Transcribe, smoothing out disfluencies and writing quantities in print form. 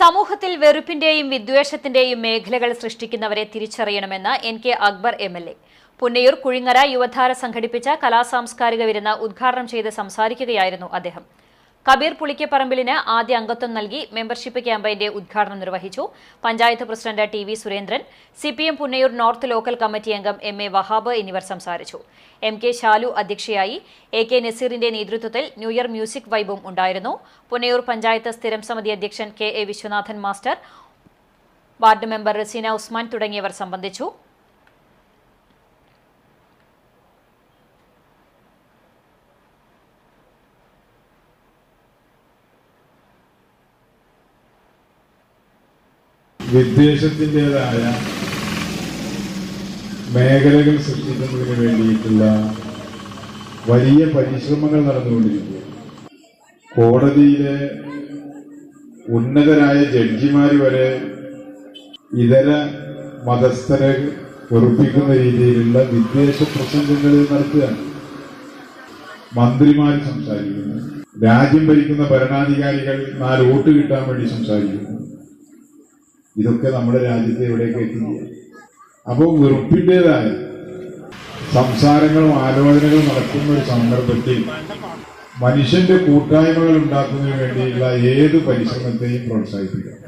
സമൂഹത്തിൽ വെറുപ്പിന്റെയും വിദ്വേഷത്തിന്റെയും മേഖലകൾ സൃഷ്ടിക്കുന്നവരെ തിരിച്ചറിയണമെന്ന് NK Akbar MLA. Punnayur കുഴിങ്ങര Yuvadhara സംഘടിപ്പിച്ച കലാസാംസ്കാരിക വിരുന്ന് ഉദ്ഘാടനം ചെയ്ത് സംസാരിക്കുകയായിരുന്നു അദ്ദേഹം. കബീർ പുളിക്കപ്പറമ്പിലിന് ആദ്യ അംഗത്വം നൽകി മെമ്പർഷിപ്പ് ക്യാമ്പയിന്റെ ഉദ്ഘാടനം നിർവഹിച്ചു. Panchayat president TV Surendran, CPM Punnayur north local committee അംഗം MA വഹാബ് എന്നിവർ സംസാരിച്ചു. MK ശാലു അധ്യക്ഷയായി. AK നസീറിന്റെ നേതൃത്വത്തിൽ ന്യൂ ഇയർ മ്യൂസിക് വൈബും ഉണ്ടായിരുന്നു. പുന്നയൂർ പഞ്ചായത്ത് സ്ഥിരം സമിതി അധ്യക്ഷൻ KA Viswanathan master, ward member Raseena Usman തുടങ്ങിയവർ സംബന്ധിച്ചു. വിദ്വേഷത്തിൻ്റെതായ മേഖലകൾ സൃഷ്ടിക്കുന്നതിന് വേണ്ടിയിട്ടുള്ള വലിയ പരിശ്രമങ്ങൾ നടന്നുകൊണ്ടിരിക്കുക. കോടതിയിലെ ഉന്നതരായ ജഡ്ജിമാർ വരെ ഇതര മതസ്ഥരെ വെറുപ്പിക്കുന്ന രീതിയിലുള്ള വിദ്വേഷ പ്രസംഗങ്ങൾ നടത്തുകയാണ്. മന്ത്രിമാർ സംസാരിക്കുന്നു, രാജ്യം ഭരിക്കുന്ന ഭരണാധികാരികൾ 4 വോട്ട് കിട്ടാൻ വേണ്ടി സംസാരിക്കുന്നു. ഇതൊക്കെ നമ്മുടെ രാജ്യത്തെ എവിടേക്ക് എത്തിക്കുക. അപ്പോൾ വെറുപ്പിൻ്റെതായ സംസാരങ്ങളും ആലോചനകളും നടക്കുന്ന ഒരു സന്ദർഭത്തിൽ മനുഷ്യന്റെ കൂട്ടായ്മകൾ ഉണ്ടാക്കുന്നതിന് വേണ്ടിയുള്ള ഏത് പരിശ്രമത്തെയും പ്രോത്സാഹിപ്പിക്കണം.